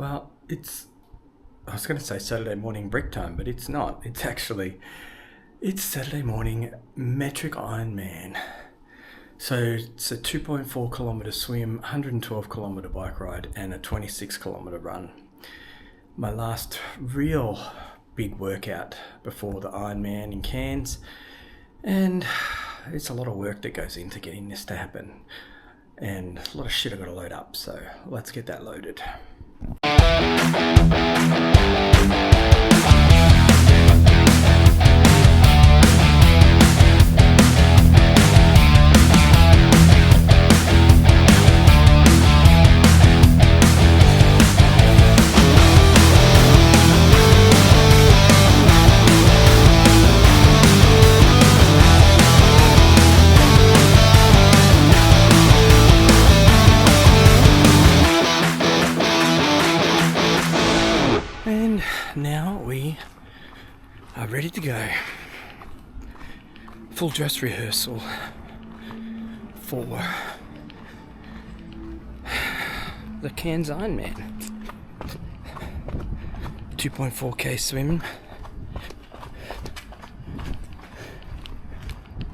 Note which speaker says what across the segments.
Speaker 1: Well, I was going to say Saturday morning brick time, but it's not. It's Saturday morning metric Ironman. So it's a 2.4 kilometre swim, 112 kilometre bike ride, and a 26 kilometre run. My last real big workout before the Ironman in Cairns, and it's a lot of work that goes into getting this to happen, and a lot of shit I've got to load up, so let's get that loaded. And now we are ready to go. Full dress rehearsal for the Cairns Ironman. 2.4k swim.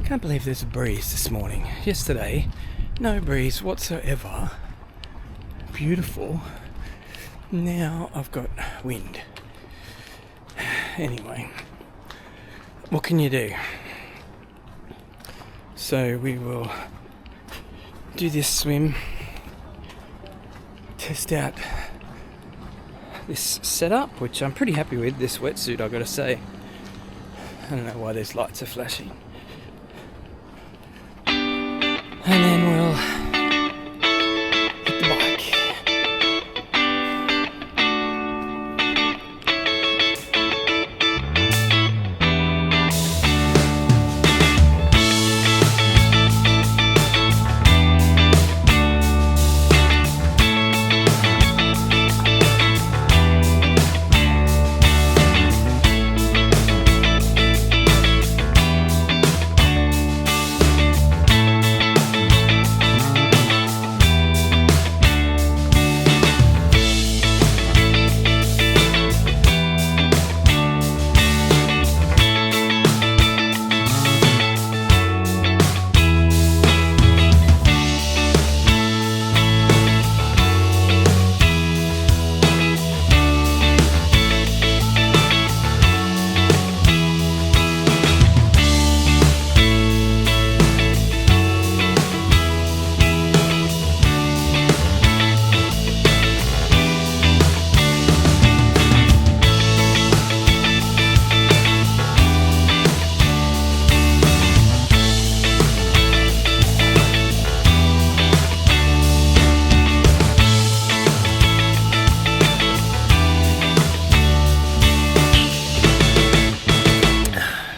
Speaker 1: Can't believe there's a breeze this morning. Yesterday, no breeze whatsoever. Beautiful. Now I've got wind. Anyway, what can you do? So we will do this swim, test out this setup, which I'm pretty happy with, this wetsuit, I've got to say. I don't know why these lights are flashing. And then we'll hit the bike.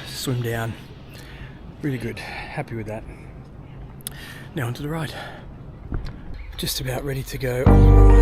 Speaker 1: Swim down. Really good. Happy with that. Now onto the ride. Just about ready to go on the ride.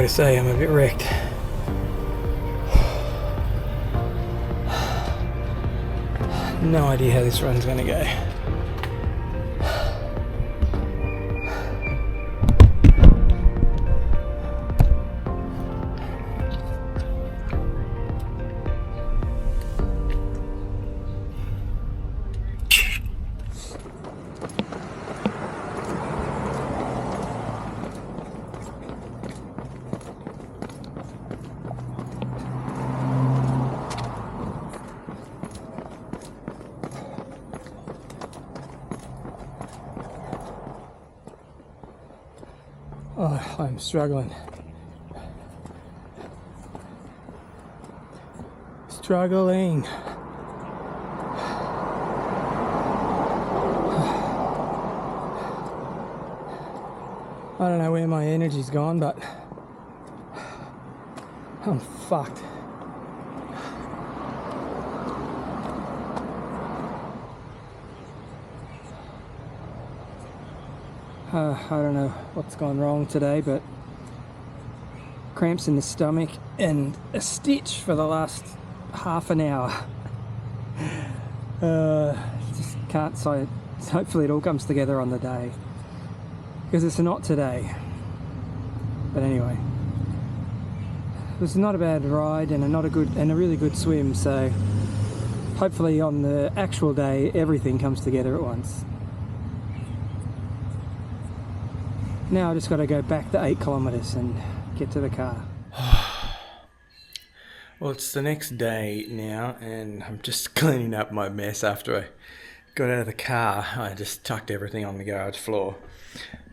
Speaker 1: gotta say, I'm a bit wrecked. No idea how this run's gonna go. Oh, I'm struggling. Struggling. I don't know where my energy's gone, but I'm fucked. I don't know what's gone wrong today, but cramps in the stomach and a stitch for the last half an hour. Just can't say. Hopefully it all comes together on the day, because it's not today. But anyway, it was not a bad ride and a really good swim. So hopefully on the actual day everything comes together at once. Now I just got to go back the 8 kilometers and get to the car. Well, it's the next day now, and I'm just cleaning up my mess after I got out of the car. I just tucked everything on the garage floor.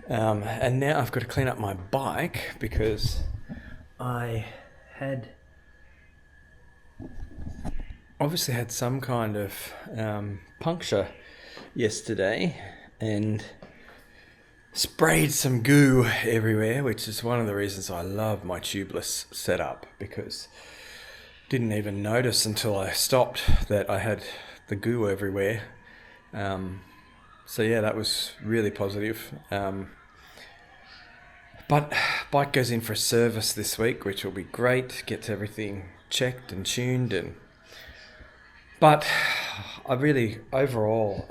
Speaker 1: And now I've got to clean up my bike because I had obviously had some kind of puncture yesterday and sprayed some goo everywhere, which is one of the reasons I love my tubeless setup, because didn't even notice until I stopped that I had the goo everywhere. So yeah, that was really positive. But bike goes in for a service this week, which will be great. Gets everything checked and tuned, but I really overall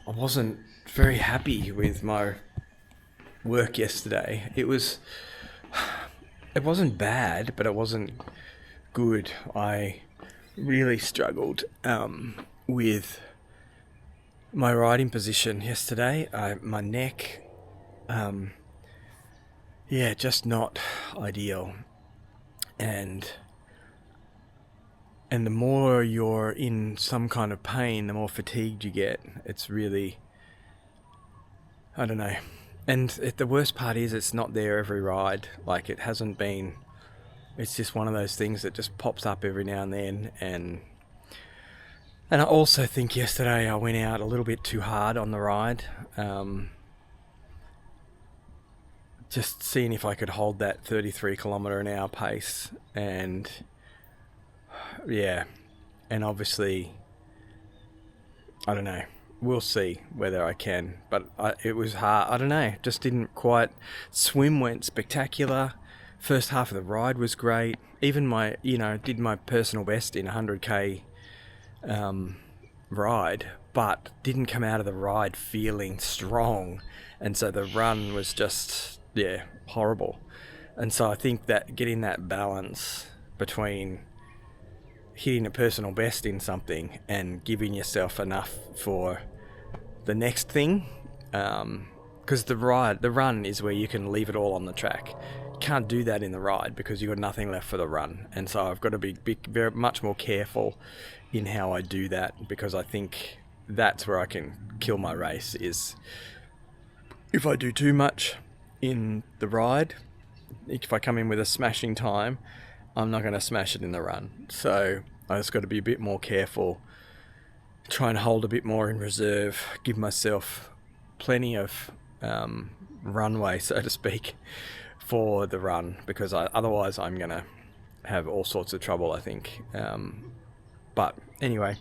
Speaker 1: I wasn't very happy with my work yesterday. It wasn't bad, but it wasn't good. I really struggled with my riding position yesterday. My neck, just not ideal. And the more you're in some kind of pain, the more fatigued you get. It's really, I don't know. And the worst part is it's not there every ride. Like, it hasn't been, it's just one of those things that just pops up every now and then. And I also think yesterday I went out a little bit too hard on the ride. Just seeing if I could hold that 33 kilometre an hour pace. And yeah, and obviously, I don't know. We'll see whether I can, but it was hard. I don't know, just didn't quite. Swim went spectacular. First half of the ride was great. Even did my personal best in 100k ride, but didn't come out of the ride feeling strong. And so the run was just, horrible. And so I think that getting that balance between hitting a personal best in something and giving yourself enough for the next thing, because the run is where you can leave it all on the track. You can't do that in the ride because you've got nothing left for the run. And so I've got to be very much more careful in how I do that, because I think that's where I can kill my race, is if I do too much in the ride. If I come in with a smashing time, I'm not going to smash it in the run. So I just got to be a bit more careful, try and hold a bit more in reserve, give myself plenty of runway, so to speak, for the run, because otherwise I'm going to have all sorts of trouble, I think. But anyway,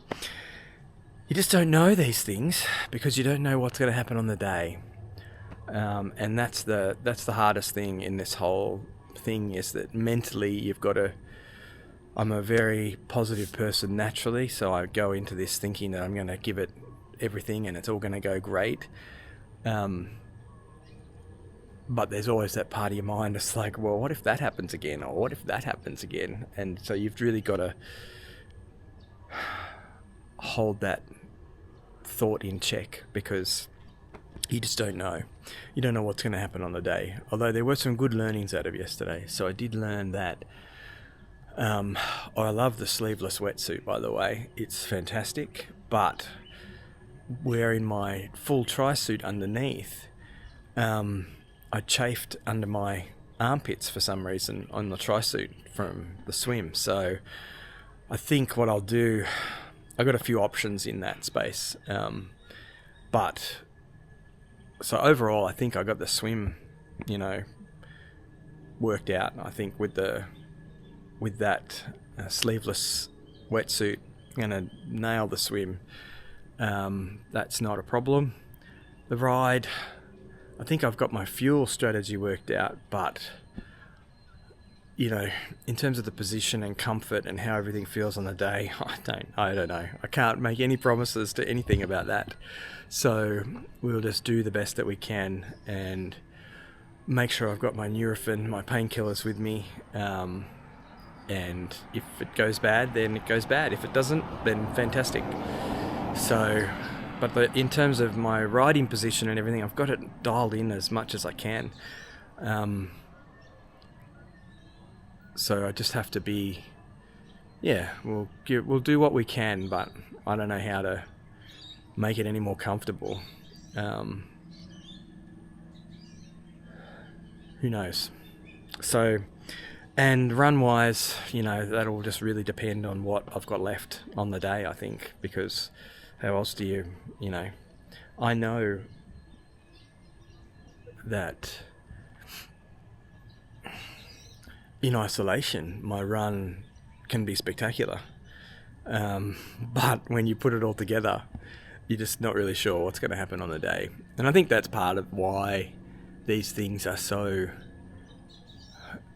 Speaker 1: you just don't know these things because you don't know what's going to happen on the day. And that's the hardest thing in this whole thing, is that mentally you've got to. I'm a very positive person naturally, so I go into this thinking that I'm going to give it everything and it's all going to go great. But there's always that part of your mind that's like, well, what if that happens again? Or what if that happens again? And so you've really got to hold that thought in check, because you just don't know. You don't know what's going to happen on the day. Although there were some good learnings out of yesterday. So I did learn that I love the sleeveless wetsuit, by the way. It's fantastic. But wearing my full tri-suit underneath, I chafed under my armpits for some reason on the tri-suit from the swim. So I think what I'll do, I've got a few options in that space. But so overall, I think I got the swim, worked out. I think with that sleeveless wetsuit, I'm going to nail the swim. That's not a problem. The ride, I think I've got my fuel strategy worked out, but in terms of the position and comfort and how everything feels on the day, I don't know. I can't make any promises to anything about that. So we'll just do the best that we can and make sure I've got my Nurofen, my painkillers with me. And if it goes bad, then it goes bad. If it doesn't, then fantastic. So, but in terms of my riding position and everything, I've got it dialed in as much as I can. So I just have to be, we'll do what we can, but I don't know how to make it any more comfortable. Who knows? So, and run-wise, that'll just really depend on what I've got left on the day, I think, because how else do you, I know that in isolation, my run can be spectacular. But when you put it all together, you're just not really sure what's going to happen on the day. And I think that's part of why these things are so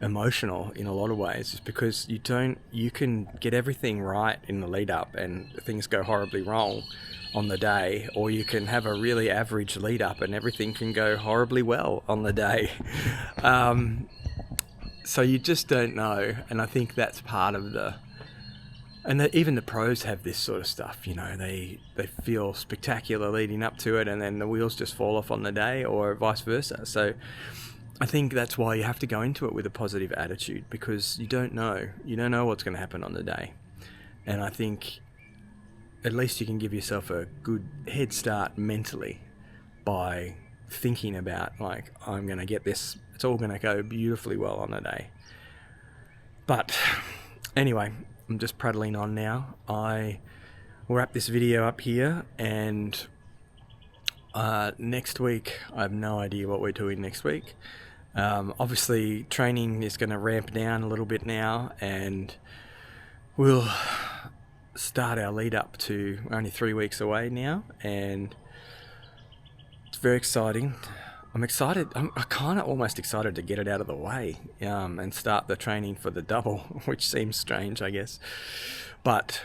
Speaker 1: emotional in a lot of ways, is because you can get everything right in the lead up and things go horribly wrong on the day, or you can have a really average lead up and everything can go horribly well on the day. So you just don't know, and I think that's part of even the pros have this sort of stuff, they feel spectacular leading up to it and then the wheels just fall off on the day, or vice versa. So I think that's why you have to go into it with a positive attitude, because you don't know what's going to happen on the day. And I think at least you can give yourself a good head start mentally by thinking about, like, I'm going to get this, it's all going to go beautifully well on the day. But anyway, I'm just prattling on now. I will wrap this video up here, and next week, I have no idea what we're doing next week. Obviously, training is going to ramp down a little bit now, and we'll start our lead up to, we're only 3 weeks away now, and it's very exciting. I'm excited. I'm kind of almost excited to get it out of the way and start the training for the double, which seems strange, I guess. But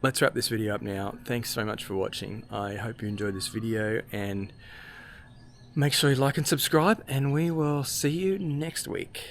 Speaker 1: let's wrap this video up now. Thanks so much for watching. I hope you enjoyed this video, and make sure you like and subscribe, and we will see you next week.